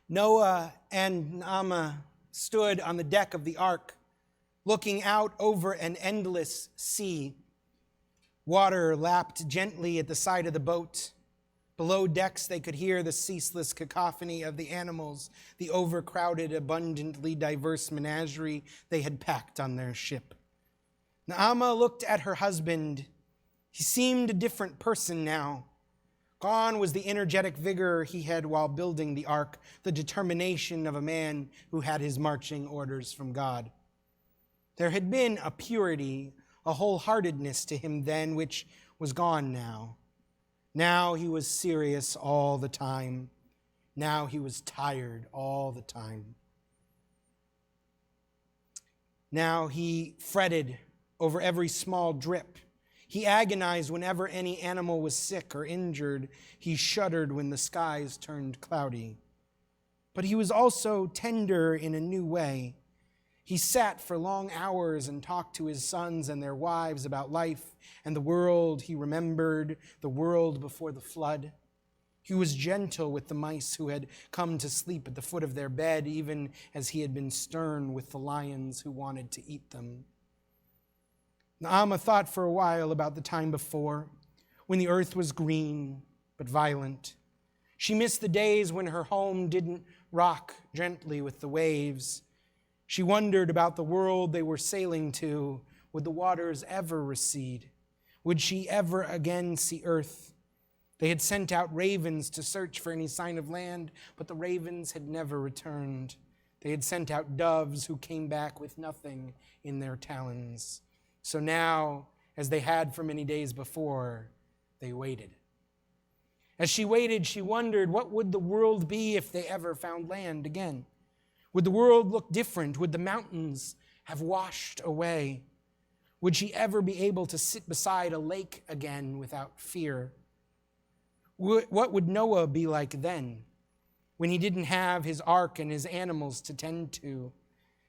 Noah and Naamah stood on the deck of the ark, looking out over an endless sea. Water lapped gently at the side of the boat. Below decks, they could hear the ceaseless cacophony of the animals, the overcrowded, abundantly diverse menagerie they had packed on their ship. Naamah looked at her husband. He seemed a different person now. Gone was the energetic vigor he had while building the ark, the determination of a man who had his marching orders from God. There had been a purity, a wholeheartedness to him then, which was gone now. Now he was serious all the time. Now he was tired all the time. Now he fretted over every small drip. He agonized whenever any animal was sick or injured. He shuddered when the skies turned cloudy. But he was also tender in a new way. He sat for long hours and talked to his sons and their wives about life and the world he remembered, the world before the flood. He was gentle with the mice who had come to sleep at the foot of their bed, even as he had been stern with the lions who wanted to eat them. Naamah thought for a while about the time before, when the earth was green but violent. She missed the days when her home didn't rock gently with the waves. She wondered about the world they were sailing to. Would the waters ever recede? Would she ever again see earth? They had sent out ravens to search for any sign of land, but the ravens had never returned. They had sent out doves who came back with nothing in their talons. So now, as they had for many days before, they waited. As she waited, she wondered, what would the world be if they ever found land again? Would the world look different? Would the mountains have washed away? Would she ever be able to sit beside a lake again without fear? What would Noah be like then, when he didn't have his ark and his animals to tend to?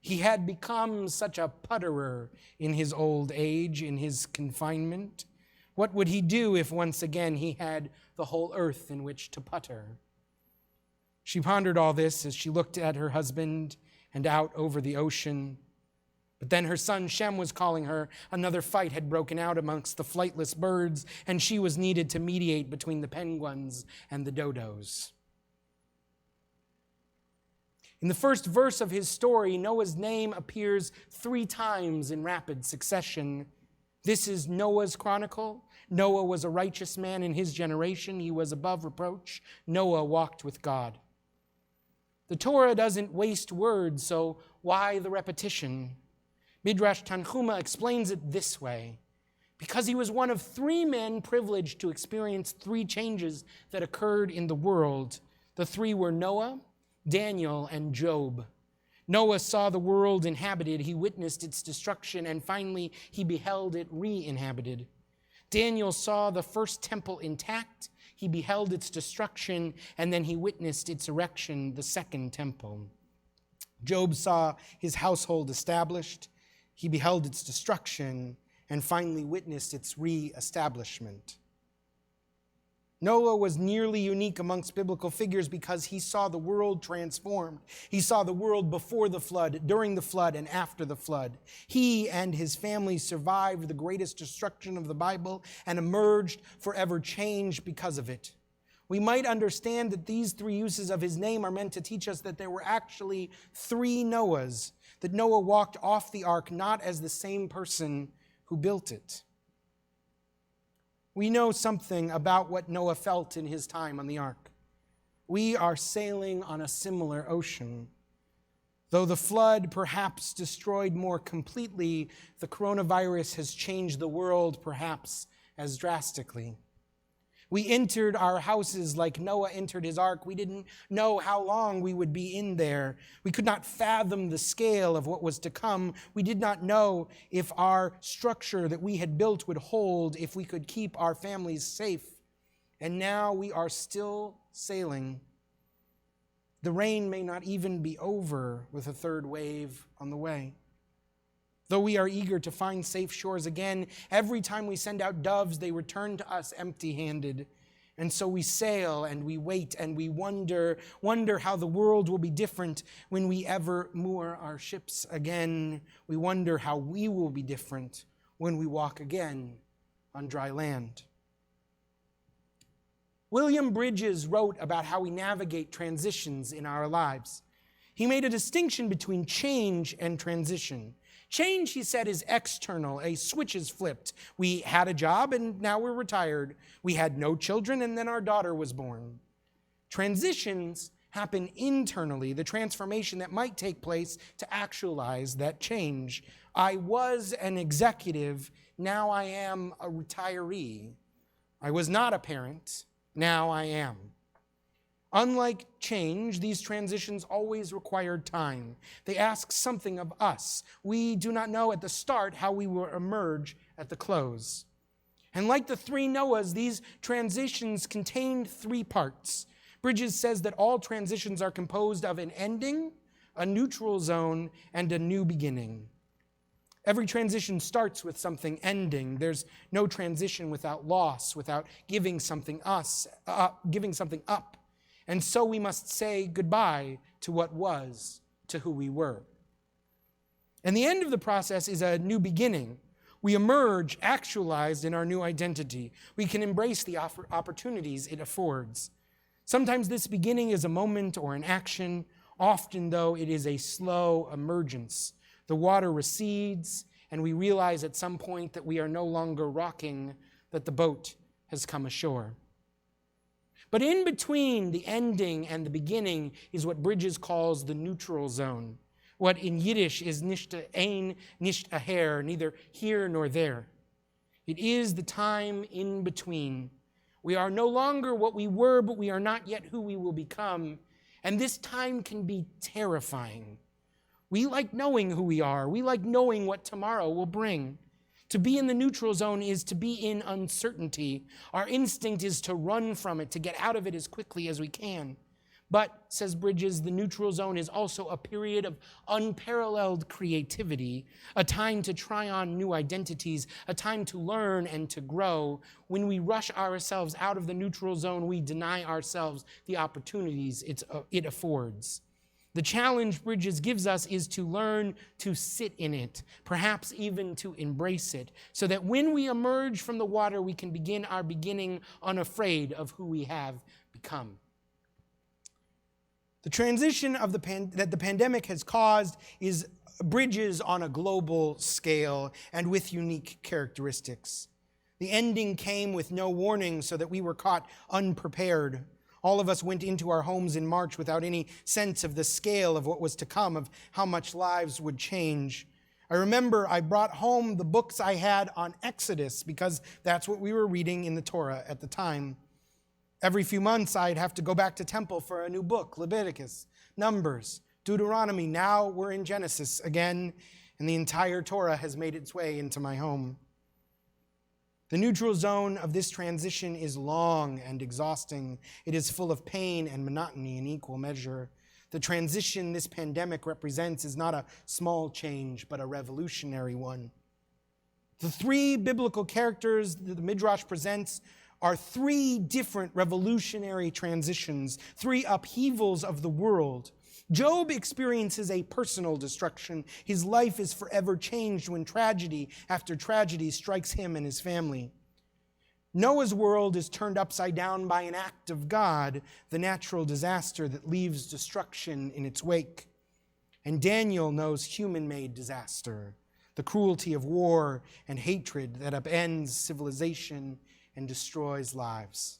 He had become such a putterer in his old age, in his confinement. What would he do if once again he had the whole earth in which to putter? She pondered all this as she looked at her husband and out over the ocean. But then her son Shem was calling her. Another fight had broken out amongst the flightless birds, and she was needed to mediate between the penguins and the dodos. In the first verse of his story, Noah's name appears 3 times in rapid succession. This is Noah's chronicle. Noah was a righteous man in his generation. He was above reproach. Noah walked with God. The Torah doesn't waste words, so why the repetition? Midrash Tanhuma explains it this way. Because he was one of 3 men privileged to experience 3 changes that occurred in the world. The 3 were Noah, Daniel, and Job. Noah saw the world inhabited. He witnessed its destruction, and finally he beheld it re-inhabited. Daniel saw the first temple intact. He beheld its destruction, and then he witnessed its erection, the second temple. Job saw his household established. He beheld its destruction, and finally witnessed its re-establishment. Noah was nearly unique amongst biblical figures because he saw the world transformed. He saw the world before the flood, during the flood, and after the flood. He and his family survived the greatest destruction of the Bible and emerged forever changed because of it. We might understand that these 3 uses of his name are meant to teach us that there were actually 3 Noahs, that Noah walked off the ark not as the same person who built it. We know something about what Noah felt in his time on the ark. We are sailing on a similar ocean. Though the flood perhaps destroyed more completely, the coronavirus has changed the world perhaps as drastically. We entered our houses like Noah entered his ark. We didn't know how long we would be in there. We could not fathom the scale of what was to come. We did not know if our structure that we had built would hold, if we could keep our families safe. And now we are still sailing. The rain may not even be over with a 3rd wave on the way. Though we are eager to find safe shores again, every time we send out doves, they return to us empty-handed. And so we sail and we wait and we wonder how the world will be different when we ever moor our ships again. We wonder how we will be different when we walk again on dry land. William Bridges wrote about how we navigate transitions in our lives. He made a distinction between change and transition. Change, he said, is external. A switch is flipped. We had a job and now we're retired. We had no children and then our daughter was born. Transitions happen internally, the transformation that might take place to actualize that change. I was an executive, now I am a retiree. I was not a parent, now I am. Unlike change, these transitions always required time. They ask something of us. We do not know at the start how we will emerge at the close. And like the three Noahs, these transitions contain three parts. Bridges says that all transitions are composed of an ending, a neutral zone, and a new beginning. Every transition starts with something ending. There's no transition without loss, without giving something up. And so we must say goodbye to what was, to who we were. And the end of the process is a new beginning. We emerge actualized in our new identity. We can embrace the opportunities it affords. Sometimes this beginning is a moment or an action. Often, though, it is a slow emergence. The water recedes, and we realize at some point that we are no longer rocking, that the boat has come ashore. But in between the ending and the beginning is what Bridges calls the neutral zone. What in Yiddish is nicht ein, nicht aher, neither here nor there. It is the time in between. We are no longer what we were, but we are not yet who we will become. And this time can be terrifying. We like knowing who we are. We like knowing what tomorrow will bring. To be in the neutral zone is to be in uncertainty. Our instinct is to run from it, to get out of it as quickly as we can. But, says Bridges, the neutral zone is also a period of unparalleled creativity, a time to try on new identities, a time to learn and to grow. When we rush ourselves out of the neutral zone, we deny ourselves the opportunities it affords. The challenge Bridges gives us is to learn to sit in it, perhaps even to embrace it, so that when we emerge from the water, we can begin our beginning unafraid of who we have become. The transition that the pandemic has caused is Bridges on a global scale and with unique characteristics. The ending came with no warning so that we were caught unprepared. All of us went into our homes in March without any sense of the scale of what was to come, of how much lives would change. I remember I brought home the books I had on Exodus because that's what we were reading in the Torah at the time. Every few months, I'd have to go back to temple for a new book, Leviticus, Numbers, Deuteronomy. Now we're in Genesis again, and the entire Torah has made its way into my home. The neutral zone of this transition is long and exhausting. It is full of pain and monotony in equal measure. The transition this pandemic represents is not a small change, but a revolutionary one. The three biblical characters that the Midrash presents are three different revolutionary transitions, three upheavals of the world. Job experiences a personal destruction. His life is forever changed when tragedy after tragedy strikes him and his family. Noah's world is turned upside down by an act of God, the natural disaster that leaves destruction in its wake. And Daniel knows human-made disaster, the cruelty of war and hatred that upends civilization and destroys lives.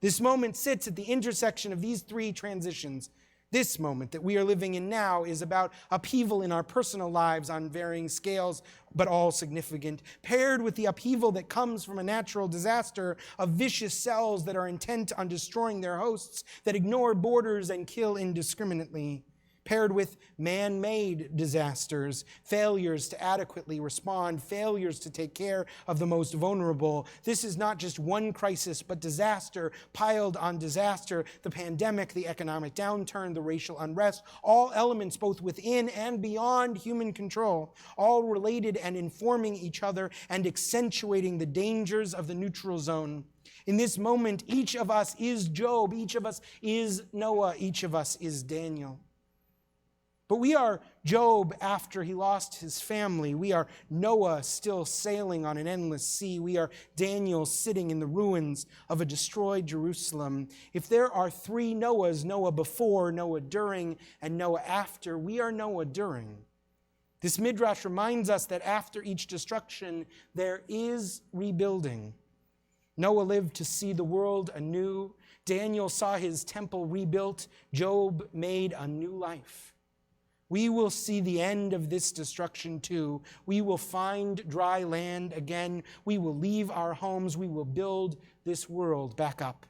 This moment sits at the intersection of these three transitions. This moment that we are living in now is about upheaval in our personal lives on varying scales, but all significant, paired with the upheaval that comes from a natural disaster of vicious cells that are intent on destroying their hosts, that ignore borders and kill indiscriminately, paired with man-made disasters, failures to adequately respond, failures to take care of the most vulnerable. This is not just one crisis, but disaster piled on disaster, the pandemic, the economic downturn, the racial unrest, all elements both within and beyond human control, all related and informing each other and accentuating the dangers of the neutral zone. In this moment, each of us is Job, each of us is Noah, each of us is Daniel. But we are Job after he lost his family. We are Noah still sailing on an endless sea. We are Daniel sitting in the ruins of a destroyed Jerusalem. If there are three Noahs, Noah before, Noah during, and Noah after, we are Noah during. This midrash reminds us that after each destruction, there is rebuilding. Noah lived to see the world anew. Daniel saw his temple rebuilt. Job made a new life. We will see the end of this destruction too. We will find dry land again. We will leave our homes. We will build this world back up.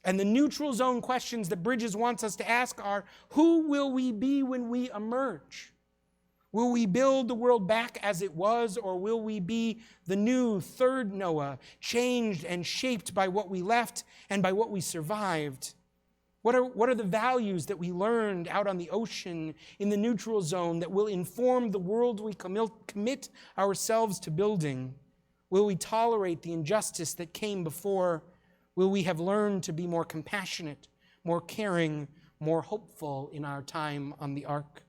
And the neutral zone questions that Bridges wants us to ask are, who will we be when we emerge? Will we build the world back as it was, or will we be the new third Noah, changed and shaped by what we left and by what we survived? What are the values that we learned out on the ocean in the neutral zone that will inform the world we commit ourselves to building? Will we tolerate the injustice that came before? Will we have learned to be more compassionate, more caring, more hopeful in our time on the ark?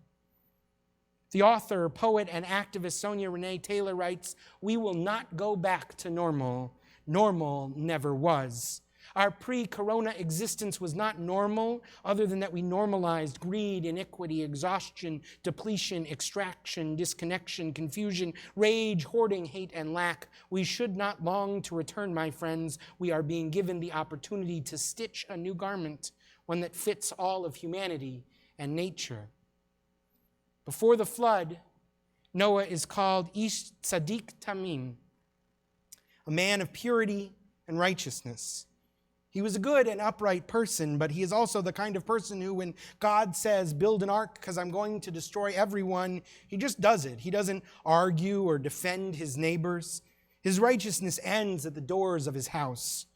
The author, poet, and activist Sonia Renee Taylor writes, "We will not go back to normal. Normal never was. Our pre-corona existence was not normal, other than that we normalized greed, iniquity, exhaustion, depletion, extraction, disconnection, confusion, rage, hoarding, hate, and lack. We should not long to return, my friends. We are being given the opportunity to stitch a new garment, one that fits all of humanity and nature." Before the flood, Noah is called Ish Tzadik Tamim, a man of purity and righteousness. He was a good and upright person, but he is also the kind of person who, when God says, build an ark because I'm going to destroy everyone, he just does it. He doesn't argue or defend his neighbors. His righteousness ends at the doors of his house.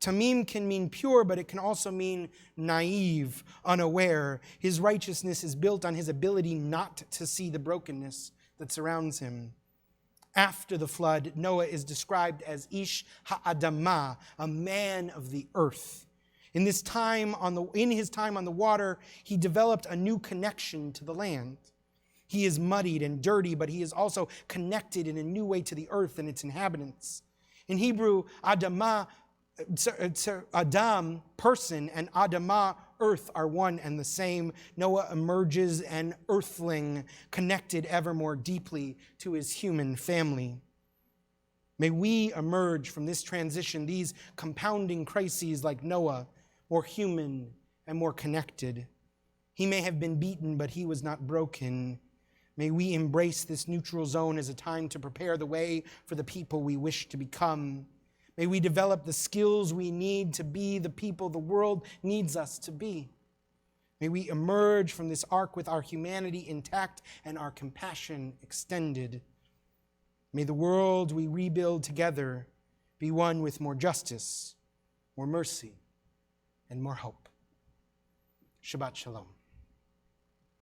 Tamim can mean pure, but it can also mean naive, unaware. His righteousness is built on his ability not to see the brokenness that surrounds him. After the flood, Noah is described as Ish Ha'adamah, a man of the earth. In his time on the water, he developed a new connection to the land. He is muddied and dirty, but he is also connected in a new way to the earth and its inhabitants. In Hebrew, Adamah, Adam, person, and Adamah, earth, are one and the same. Noah emerges an earthling, connected ever more deeply to his human family. May we emerge from this transition, these compounding crises, like Noah, more human and more connected. He may have been beaten, but he was not broken. May we embrace this neutral zone as a time to prepare the way for the people we wish to become. May we develop the skills we need to be the people the world needs us to be. May we emerge from this ark with our humanity intact and our compassion extended. May the world we rebuild together be one with more justice, more mercy, and more hope. Shabbat Shalom.